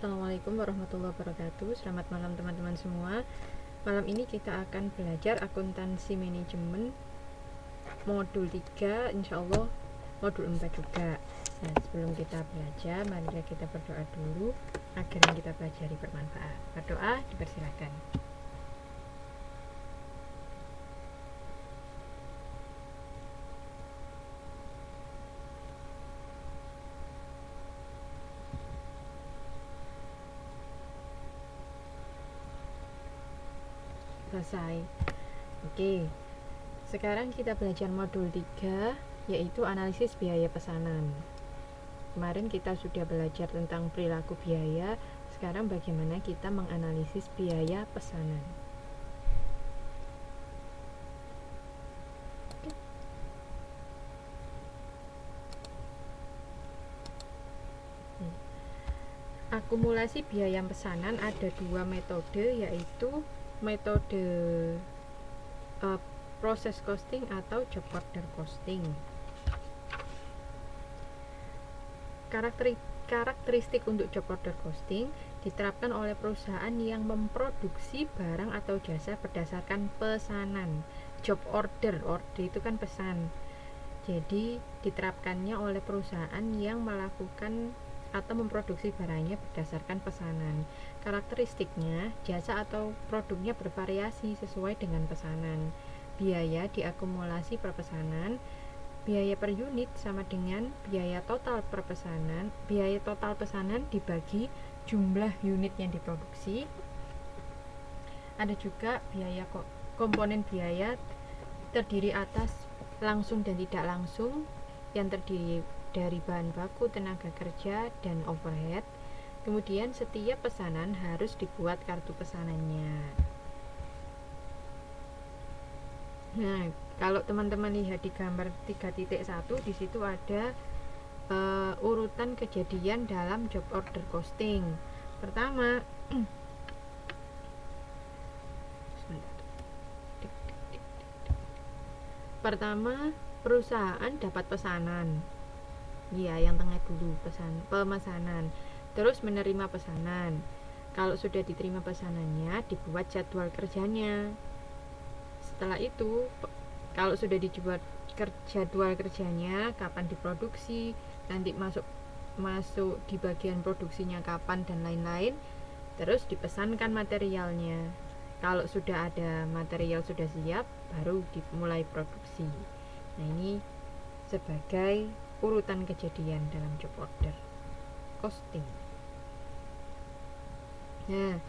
Assalamualaikum warahmatullahi wabarakatuh. Selamat malam teman-teman semua. Malam ini kita akan belajar akuntansi manajemen modul 3, insyaallah modul 4 juga. Nah, sebelum kita belajar, mari kita berdoa dulu agar yang kita pelajari bermanfaat. Berdoa dipersilakan. Selesai. Oke. Sekarang kita belajar modul 3, yaitu analisis biaya pesanan. Kemarin kita sudah belajar tentang perilaku biaya. Sekarang bagaimana kita menganalisis biaya pesanan. Akumulasi biaya pesanan ada dua metode, yaitu metode proses costing atau job order costing. Karakteristik untuk job order costing diterapkan oleh perusahaan yang memproduksi barang atau jasa berdasarkan pesanan. Job order itu kan pesan. Jadi diterapkannya oleh perusahaan yang melakukan atau memproduksi barangnya berdasarkan pesanan. Karakteristiknya, jasa atau produknya bervariasi sesuai dengan pesanan. Biaya diakumulasi per pesanan. Biaya per unit sama dengan biaya total per pesanan. Biaya total pesanan dibagi jumlah unit yang diproduksi. Ada juga biaya komponen biaya terdiri atas langsung dan tidak langsung, yang terdiri dari bahan baku, tenaga kerja, dan overhead. Kemudian setiap pesanan harus dibuat kartu pesanannya. Nah, kalau teman-teman lihat di gambar 3.1, di situ ada urutan kejadian dalam job order costing. Pertama, perusahaan dapat pesanan. Ya, yang tengah dulu pemesanan. Terus menerima pesanan. Kalau sudah diterima pesanannya, dibuat jadwal kerjanya. Setelah itu, kalau sudah dibuat jadwal kerjanya, kapan diproduksi, nanti masuk di bagian produksinya kapan dan lain-lain, terus dipesankan materialnya. Kalau sudah ada material sudah siap, baru dimulai produksi. Nah, ini sebagai urutan kejadian dalam job order costing. Nah,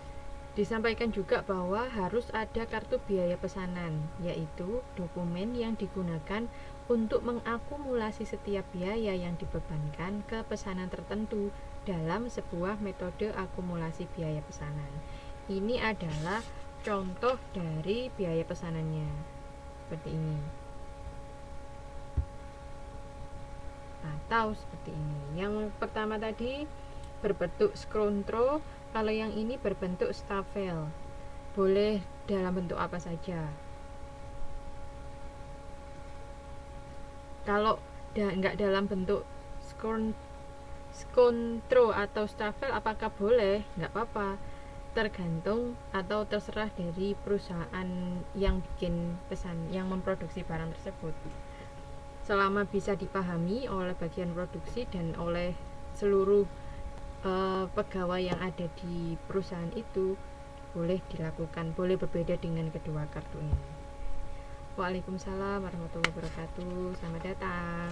disampaikan juga bahwa harus ada kartu biaya pesanan, yaitu dokumen yang digunakan untuk mengakumulasi setiap biaya yang dibebankan ke pesanan tertentu dalam sebuah metode akumulasi biaya pesanan. Ini adalah contoh dari biaya pesanannya, seperti ini. Atau seperti ini. Yang pertama tadi berbentuk skrontro, kalau yang ini berbentuk stafel. Boleh dalam bentuk apa saja. Kalau enggak dalam bentuk skrontro atau stafel, apakah boleh? Enggak apa-apa. Tergantung atau terserah dari perusahaan yang bikin pesan, yang memproduksi barang tersebut. Selama bisa dipahami oleh bagian produksi dan oleh seluruh pegawai yang ada di perusahaan itu, boleh dilakukan, boleh berbeda dengan kedua kartu ini. Waalaikumsalam warahmatullahi wabarakatuh. Selamat datang.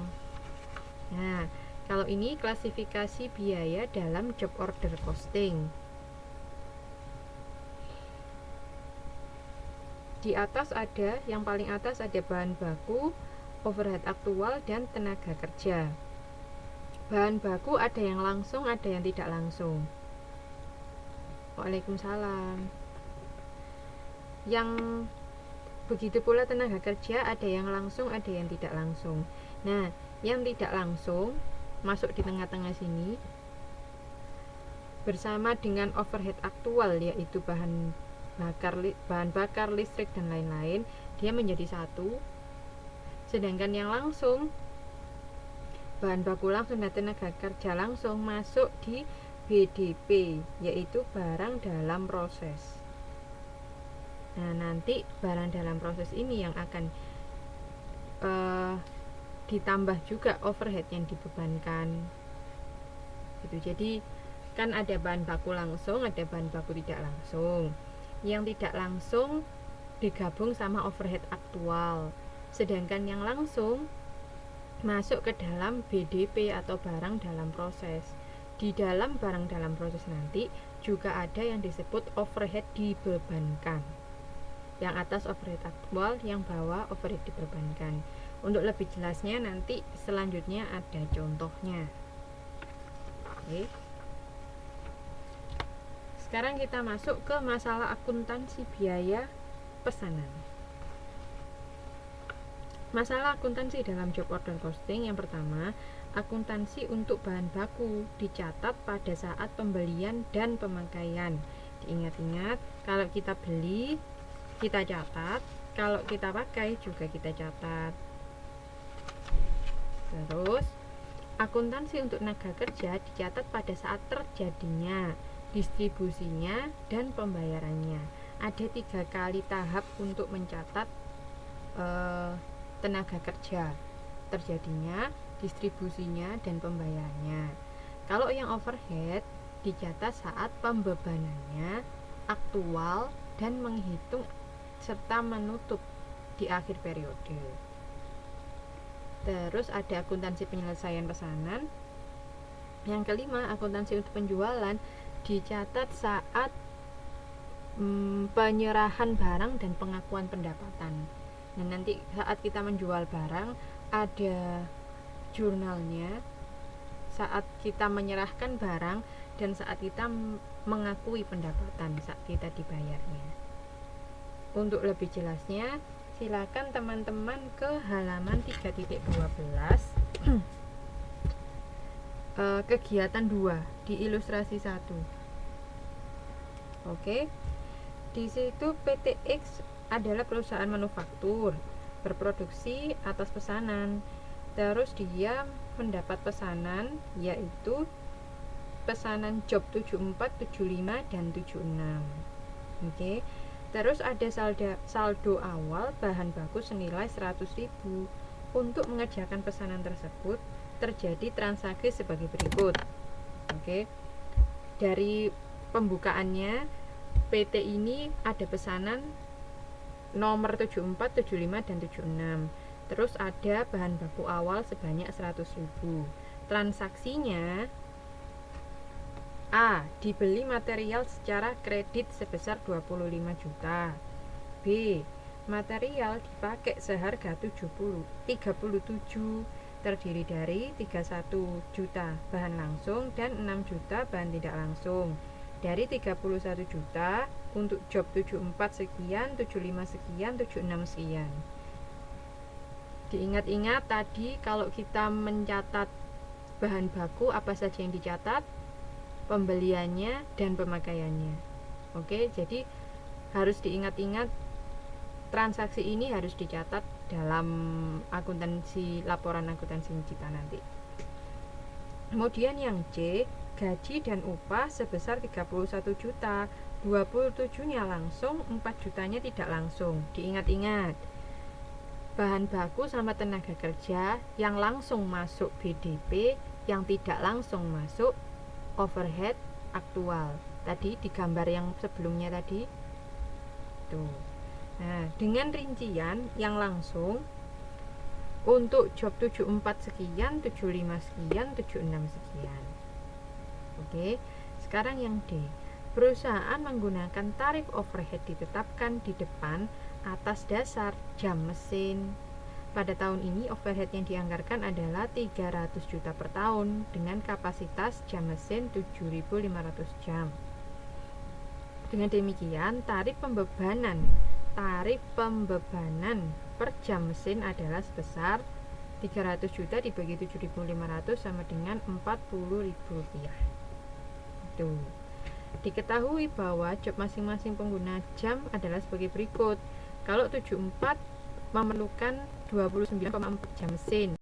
Nah, kalau ini klasifikasi biaya dalam job order costing. Di atas ada, yang paling atas ada bahan baku, overhead aktual, dan tenaga kerja. Bahan baku ada yang langsung, ada yang tidak langsung. Waalaikumsalam. Yang begitu pula tenaga kerja ada yang langsung, ada yang tidak langsung. Nah, yang tidak langsung masuk di tengah-tengah sini bersama dengan overhead aktual, yaitu bahan bakar, listrik, dan lain-lain, dia menjadi satu. Sedangkan yang langsung, bahan baku langsung dan tenaga kerja langsung, masuk di BDP, yaitu barang dalam proses. Nah, nanti barang dalam proses ini yang akan ditambah juga overhead yang dibebankan gitu. Jadi kan ada bahan baku langsung, ada bahan baku tidak langsung. Yang tidak langsung digabung sama overhead aktual, sedangkan yang langsung masuk ke dalam BDP atau barang dalam proses. Di dalam barang dalam proses nanti juga ada yang disebut overhead dibebankan. Yang atas overhead aktual, yang bawah overhead dibebankan. Untuk lebih jelasnya nanti selanjutnya ada contohnya. Oke. Sekarang kita masuk ke masalah akuntansi biaya pesanan. Masalah akuntansi dalam job order costing yang pertama, akuntansi untuk bahan baku dicatat pada saat pembelian dan pemakaian. Diingat-ingat, kalau kita beli kita catat, kalau kita pakai juga kita catat. Terus, akuntansi untuk tenaga kerja dicatat pada saat terjadinya, distribusinya, dan pembayarannya. Ada 3 kali tahap untuk mencatat tenaga kerja: terjadinya, distribusinya, dan pembayarannya. Kalau yang overhead dicatat saat pembebanannya, aktual, dan menghitung serta menutup di akhir periode. Terus ada akuntansi penyelesaian pesanan. Yang kelima, akuntansi untuk penjualan dicatat saat penyerahan barang dan pengakuan pendapatan. Nah, nanti saat kita menjual barang ada jurnalnya, saat kita menyerahkan barang dan saat kita mengakui pendapatan saat kita dibayarnya. Untuk lebih jelasnya, silakan teman-teman ke halaman 3.12 kegiatan 2 di ilustrasi 1. Oke. Di situ PTX adalah perusahaan manufaktur berproduksi atas pesanan. Terus dia mendapat pesanan, yaitu pesanan job 74, 75 dan 76. Oke. Terus ada saldo awal bahan baku senilai 100.000. Untuk mengerjakan pesanan tersebut terjadi transaksi sebagai berikut. Oke. Dari pembukaannya, PT ini ada pesanan nomor 74, 75 dan 76. Terus ada bahan baku awal sebanyak 100.000. Transaksinya: A. Dibeli material secara kredit sebesar 25 juta. B. Material dipakai seharga 37, terdiri dari 31 juta bahan langsung dan 6 juta bahan tidak langsung. Dari 31 juta untuk job 74 sekian, 75 sekian, 76 sekian. Diingat-ingat tadi kalau kita mencatat bahan baku apa saja yang dicatat, pembeliannya dan pemakaiannya. Oke, jadi harus diingat-ingat transaksi ini harus dicatat dalam akuntansi, laporan akuntansi kita nanti. Kemudian yang C, gaji dan upah sebesar 31 juta, 27-nya langsung, 4 jutanya tidak langsung. Diingat-ingat, bahan baku sama tenaga kerja yang langsung masuk BDP, yang tidak langsung masuk overhead aktual. Tadi di gambar yang sebelumnya tadi tuh. Nah, dengan rincian yang langsung untuk job 74 sekian, 75 sekian, 76 sekian. Oke. Sekarang yang D. Perusahaan menggunakan tarif overhead ditetapkan di depan atas dasar jam mesin. Pada tahun ini overhead yang dianggarkan adalah 300 juta per tahun dengan kapasitas jam mesin 7.500 jam. Dengan demikian, tarif pembebanan per jam mesin adalah sebesar 300 juta dibagi 7.500 sama dengan Rp40.000. Tuh. Diketahui bahwa job masing-masing pengguna jam adalah sebagai berikut. Kalau 74 memerlukan 29,4 jam mesin,